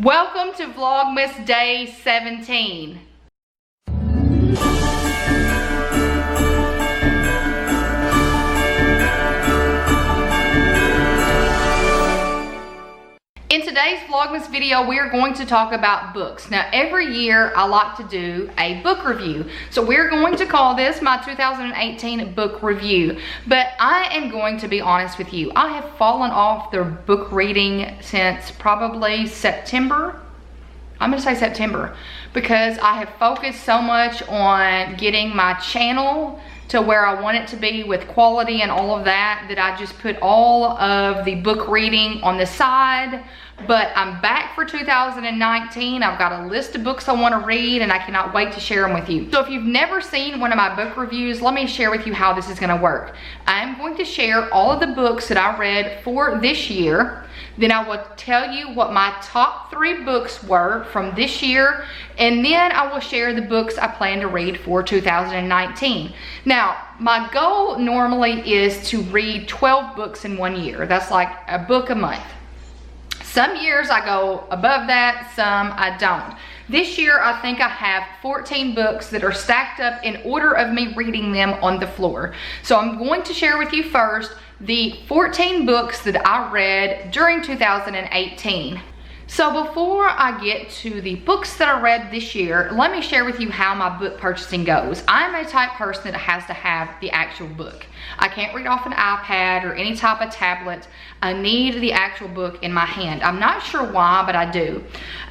Welcome to Vlogmas Day 17. In today's Vlogmas video, we are going to talk about books. Now, every year I like to do a book review. So we're going to call this my 2018 book review. But I am going to be honest with you. I have fallen off the book reading since probably September. I'm gonna say September, because I have focused so much on getting my channel to where I want it to be with quality and all of that, that I just put all of the book reading on the side. But I'm back for 2019. I've got a list of books I want to read and I cannot wait to share them with you. So if you've never seen one of my book reviews, let me share with you how this is going to work. I'm going to share all of the books that I read for this year. Then I will tell you what my top 3 books were from this year, and then I will share the books I plan to read for 2019. Now, my goal normally is to read 12 books in 1 year. That's like a book a month. Some years I go above that, some I don't. This year, I think I have 14 books that are stacked up in order of me reading them on the floor. So I'm going to share with you first the 14 books that I read during 2018. So before I get to the books that I read this year, let me share with you how my book purchasing goes. I'm a type person that has to have the actual book. I can't read off an iPad or any type of tablet. I need the actual book in my hand. I'm not sure why, but I do.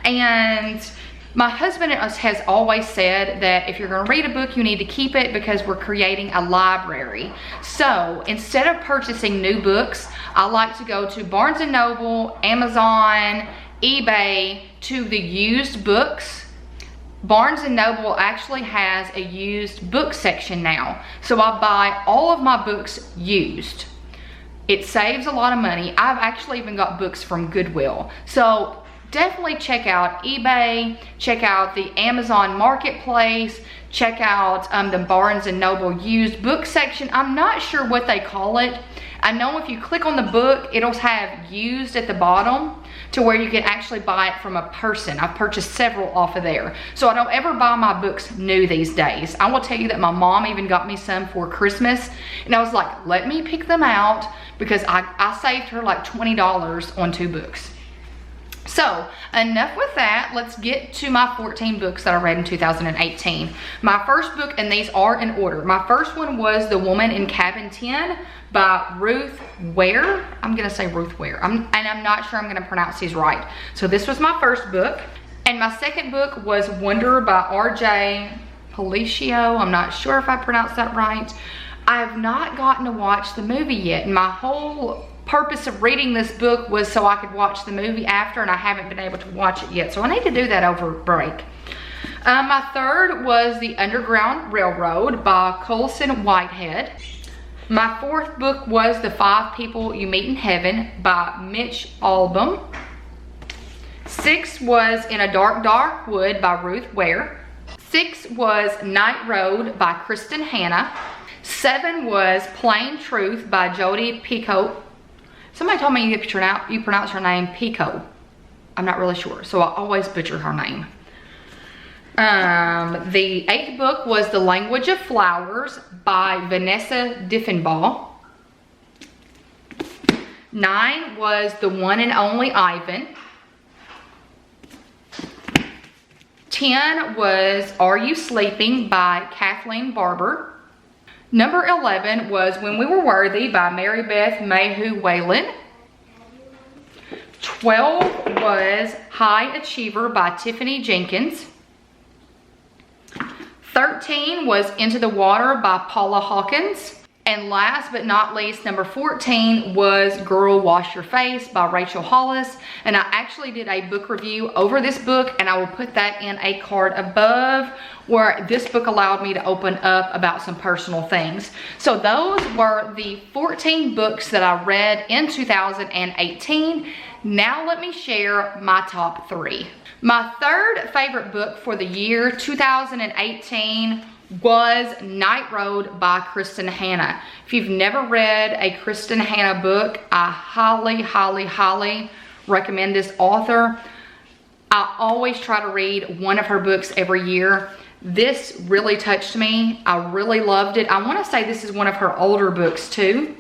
And my husband has always said that if you're going to read a book, you need to keep it because we're creating a library. So instead of purchasing new books, I like to go to Barnes & Noble, Amazon, eBay, to the used books. Barnes & Noble actually has a used book section now. So I buy all of my books used. It saves a lot of money. I've actually even got books from Goodwill. So definitely check out eBay, check out the Amazon Marketplace, check out the Barnes & Noble used book section. I'm not sure what they call it. I know if you click on the book, it'll have used at the bottom to where you can actually buy it from a person. I've purchased several off of there. So I don't ever buy my books new these days. I will tell you that my mom even got me some for Christmas. And I was like, let me pick them out, because I saved her like $20 on 2 books. So enough with that, let's get to my 14 books that I read in 2018. My first book, and these are in order. My first one was The Woman in Cabin 10 by Ruth Ware. I'm gonna say Ruth Ware, and I'm not sure I'm gonna pronounce these right. So this was my first book. And my second book was Wonder by R.J. Palacio. I'm not sure if I pronounced that right. I have not gotten to watch the movie yet, and my whole purpose of reading this book was so I could watch the movie after, and I haven't been able to watch it yet. So I need to do that over break. My third was The Underground Railroad by Colson Whitehead. My fourth book was The 5 People You Meet in Heaven by Mitch Albom. 6 was In a Dark, Dark Wood by Ruth Ware. 6 was Night Road by Kristen Hanna. 7 was Plain Truth by Jodi Picoult. Somebody told me you pronounce her name Pico. I'm not really sure, so I always butcher her name. The 8th book was The Language of Flowers by Vanessa Diffenbaugh. 9 was The One and Only Ivan. 10 was Are You Sleeping by Kathleen Barber. Number 11 was When We Were Worthy by Mary Beth Mayhew Whalen. 12 was High Achiever by Tiffany Jenkins. 13 was Into the Water by Paula Hawkins. And last but not least, number 14 was Girl Wash Your Face by Rachel Hollis. And I actually did a book review over this book, and I will put that in a card above, where this book allowed me to open up about some personal things. So those were the 14 books that I read in 2018. Now let me share my top 3. My third favorite book for the year 2018 was Night Road by Kristen Hanna. If you've never read a Kristen Hanna book, I highly, highly, highly recommend this author. I always try to read one of her books every year. This really touched me. I really loved it. I want to say this is one of her older books too.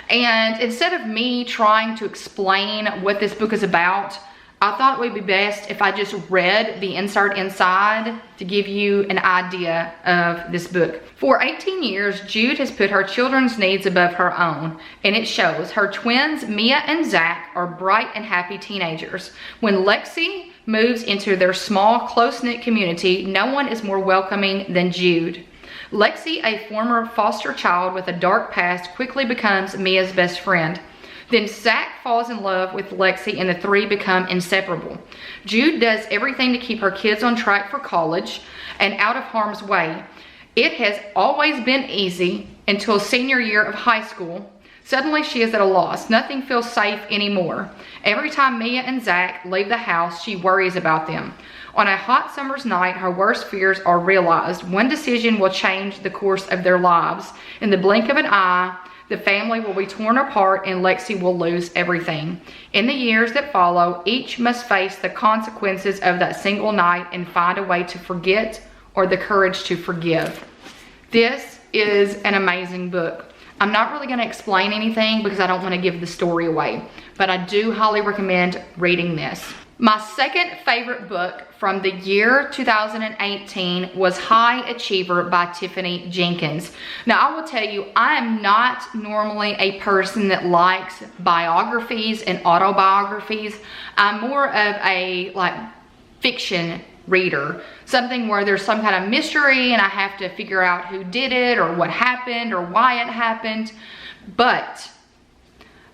And instead of me trying to explain what this book is about, I thought it would be best if I just read the insert inside to give you an idea of this book. For 18 years, Jude has put her children's needs above her own, and it shows. Her twins, Mia and Zach, are bright and happy teenagers. When Lexi moves into their small, close-knit community, no one is more welcoming than Jude. Lexi, a former foster child with a dark past, quickly becomes Mia's best friend. Then Zach falls in love with Lexi and the three become inseparable. Jude does everything to keep her kids on track for college and out of harm's way. It has always been easy until senior year of high school. Suddenly she is at a loss. Nothing feels safe anymore. Every time Mia and Zach leave the house, she worries about them. On a hot summer's night, her worst fears are realized. One decision will change the course of their lives. In the blink of an eye, the family will be torn apart and Lexi will lose everything. In the years that follow, each must face the consequences of that single night and find a way to forget or the courage to forgive. This is an amazing book. I'm not really going to explain anything because I don't want to give the story away, but I do highly recommend reading this. My second favorite book from the year 2018 was High Achiever by Tiffany Jenkins. Now, I will tell you, I am not normally a person that likes biographies and autobiographies. I'm more of a fiction reader, something where there's some kind of mystery and I have to figure out who did it or what happened or why it happened. But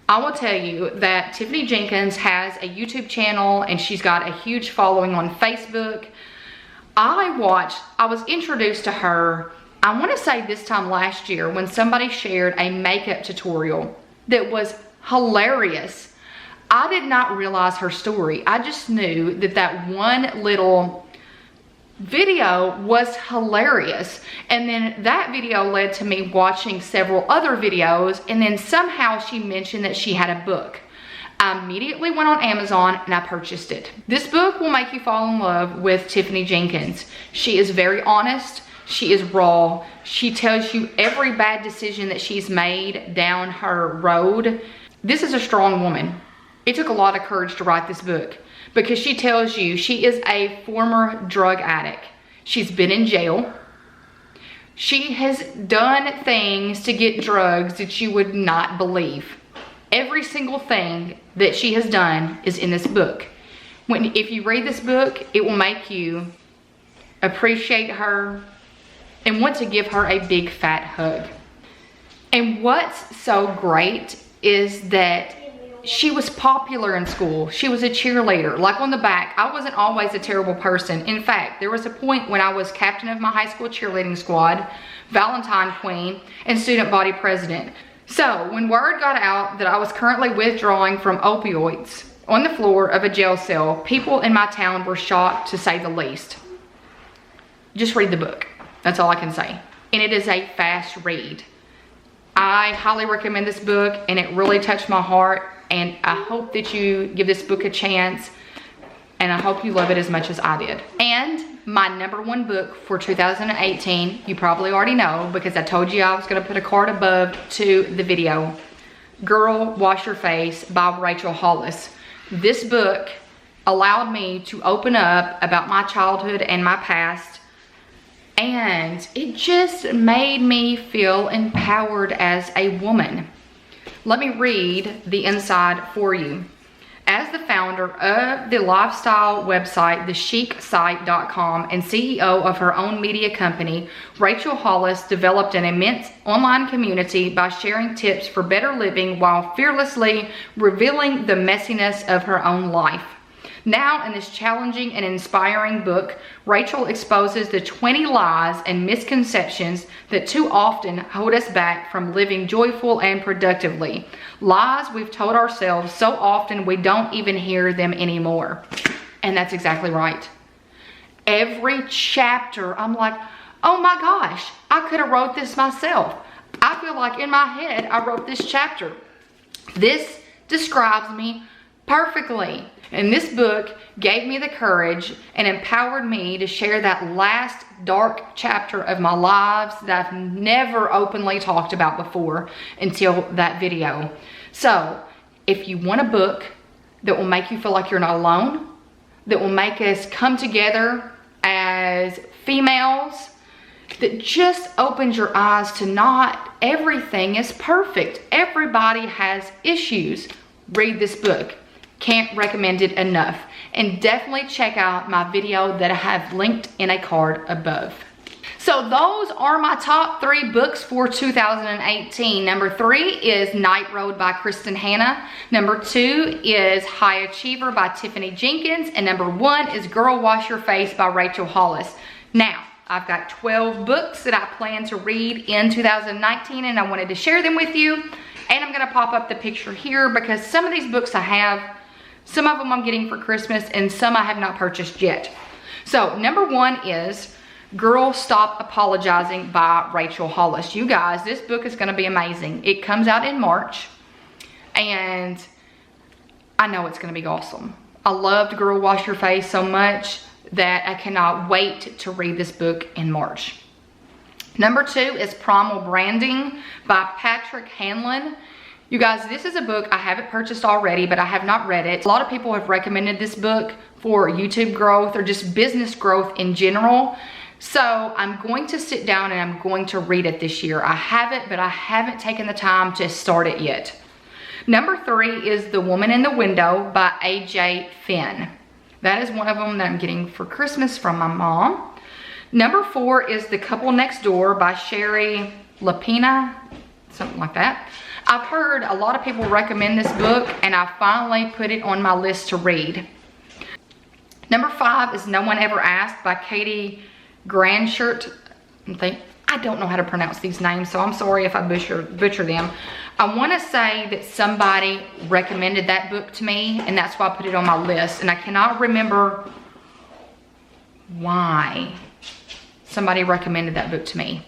I will tell you that Tiffany Jenkins has a YouTube channel and she's got a huge following on Facebook. I was introduced to her, I want to say this time last year, when somebody shared a makeup tutorial that was hilarious. I did not realize her story. I just knew that one little video was hilarious, and then that video led to me watching several other videos, and then somehow she mentioned that she had a book. I immediately went on Amazon and I purchased it. This book will make you fall in love with Tiffany Jenkins. She is very honest. She is raw. She tells you every bad decision that she's made down her road. This is a strong woman. It took a lot of courage to write this book, because she tells you she is a former drug addict. She's been in jail. She has done things to get drugs that you would not believe. Every single thing that she has done is in this book. If you read this book, it will make you appreciate her and want to give her a big fat hug. And what's so great is that she was popular in school. She was a cheerleader. Like on the back, I wasn't always a terrible person. In fact, there was a point when I was captain of my high school cheerleading squad, Valentine Queen, and student body president. So when word got out that I was currently withdrawing from opioids on the floor of a jail cell, people in my town were shocked, to say the least. Just read the book. That's all I can say. And it is a fast read. I highly recommend this book, and it really touched my heart. And I hope that you give this book a chance, and I hope you love it as much as I did. And my #1 book for 2018, you probably already know because I told you I was gonna put a card above to the video. Girl, Wash Your Face by Rachel Hollis. This book allowed me to open up about my childhood and my past, and it just made me feel empowered as a woman. Let me read the inside for you. As the founder of the lifestyle website, thechicSite.com, and CEO of her own media company, Rachel Hollis developed an immense online community by sharing tips for better living while fearlessly revealing the messiness of her own life. Now, in this challenging and inspiring book, Rachel exposes the 20 lies and misconceptions that too often hold us back from living joyful and productively. Lies we've told ourselves so often we don't even hear them anymore. And that's exactly right. Every chapter, I'm like, oh my gosh, I could have wrote this myself. I feel like in my head, I wrote this chapter. This describes me perfectly. And this book gave me the courage and empowered me to share that last dark chapter of my lives that I've never openly talked about before until that video. So if you want a book that will make you feel like you're not alone, that will make us come together as females, that just opens your eyes to not everything is perfect. Everybody has issues. Read this book. Can't recommend it enough. And definitely check out my video that I have linked in a card above. So those are my top 3 books for 2018. Number 3 is Night Road by Kristen Hanna. Number 2 is High Achiever by Tiffany Jenkins. And number 1 is Girl Wash Your Face by Rachel Hollis. Now, I've got 12 books that I plan to read in 2019 and I wanted to share them with you. And I'm gonna pop up the picture here because some of these books I have, some of them I'm getting for Christmas and some I have not purchased yet. So number 1 is Girl Stop Apologizing by Rachel Hollis. You guys, this book is gonna be amazing. It comes out in March and I know it's gonna be awesome. I loved Girl Wash Your Face so much that I cannot wait to read this book in March. Number 2 is Primal Branding by Patrick Hanlon. You guys, this is a book I haven't purchased already, but I have not read it. A lot of people have recommended this book for YouTube growth or just business growth in general. So I'm going to sit down and I'm going to read it this year. I have it, but I haven't taken the time to start it yet. Number 3 is The Woman in the Window by A.J. Finn. That is one of them that I'm getting for Christmas from my mom. Number 4 is The Couple Next Door by Sherry Lapina, something like that. I've heard a lot of people recommend this book and I finally put it on my list to read. Number 5 is No One Ever Asked by Katie Granshert. I don't know how to pronounce these names, so I'm sorry if I butcher them. I want to say that somebody recommended that book to me and that's why I put it on my list, and I cannot remember why somebody recommended that book to me.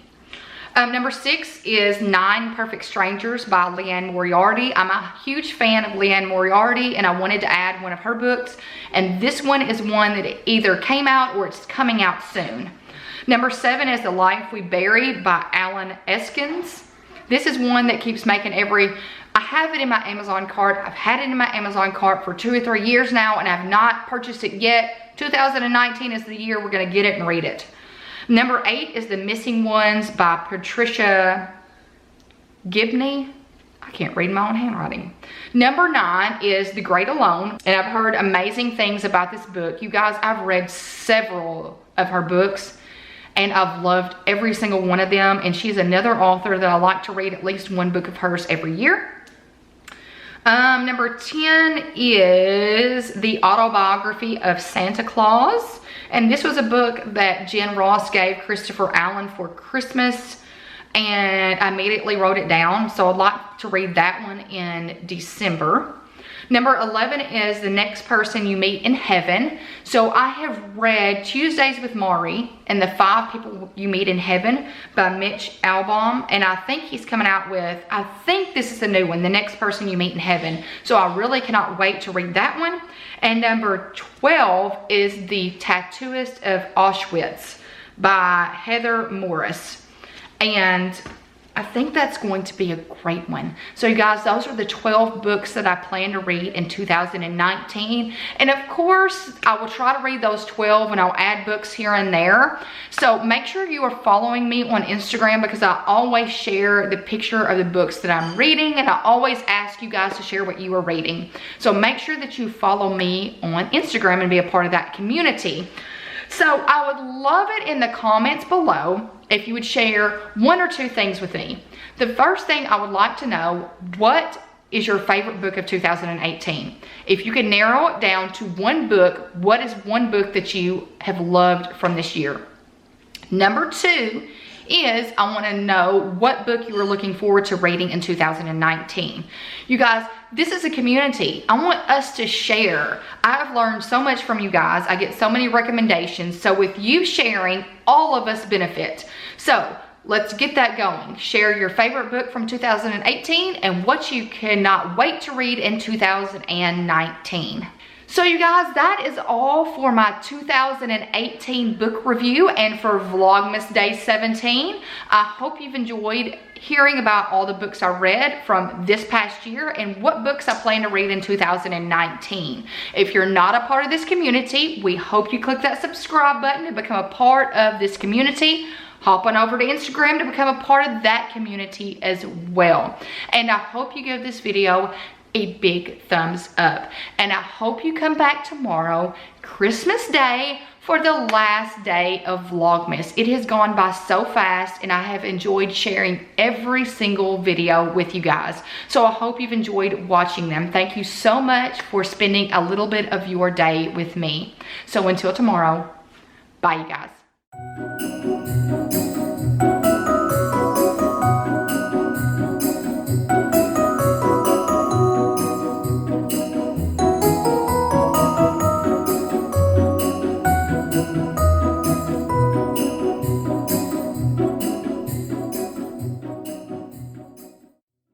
Number 6 is 9 Perfect Strangers by Leanne Moriarty. I'm a huge fan of Leanne Moriarty and I wanted to add one of her books, and this one is one that either came out or it's coming out soon. Number 7 is The Life We Bury by Alan Eskins. This is one that keeps making I have it in my Amazon cart. I've had it in my Amazon cart for 2 or 3 years now and I've not purchased it yet. 2019 is the year we're gonna get it and read it. Number 8 is The Missing Ones by Patricia Gibney. I can't read my own handwriting. Number 9 is The Great Alone, and I've heard amazing things about this book. You guys, I've read several of her books and I've loved every single one of them, and she's another author that I like to read at least one book of hers every year. Number 10 is The Autobiography of Santa Claus. And this was a book that Jen Ross gave Christopher Allen for Christmas. And I immediately wrote it down. So I'd like to read that one in December. Number 11 is The Next Person You Meet in Heaven. So I have read Tuesdays with Maury and The 5 People You Meet in Heaven by Mitch Albom. And I think he's coming out with, I think this is the new one, The Next Person You Meet in Heaven. So I really cannot wait to read that one. And number 12 is The Tattooist of Auschwitz by Heather Morris. And I think that's going to be a great one. So you guys, those are the 12 books that I plan to read in 2019. And of course, I will try to read those 12 and I'll add books here and there. So make sure you are following me on Instagram because I always share the picture of the books that I'm reading, and I always ask you guys to share what you are reading. So make sure that you follow me on Instagram and be a part of that community. So I would love it in the comments below if you would share 1 or 2 things with me. The first thing I would like to know, what is your favorite book of 2018? If you could narrow it down to one book, what is one book that you have loved from this year? Number 2 is I want to know what book you are looking forward to reading in 2019. You guys, this is a community. I want us to share. I've learned so much from you guys. I get so many recommendations. So with you sharing, all of us benefit. So let's get that going. Share your favorite book from 2018 and what you cannot wait to read in 2019. So you guys, that is all for my 2018 book review and for Vlogmas Day 17. I hope you've enjoyed hearing about all the books I read from this past year and what books I plan to read in 2019. If you're not a part of this community, we hope you click that subscribe button to become a part of this community. Hop on over to Instagram to become a part of that community as well. And I hope you give this video a big thumbs up. And I hope you come back tomorrow, Christmas Day, for the last day of Vlogmas. It has gone by so fast and I have enjoyed sharing every single video with you guys. So I hope you've enjoyed watching them. Thank you so much for spending a little bit of your day with me. So until tomorrow, bye you guys.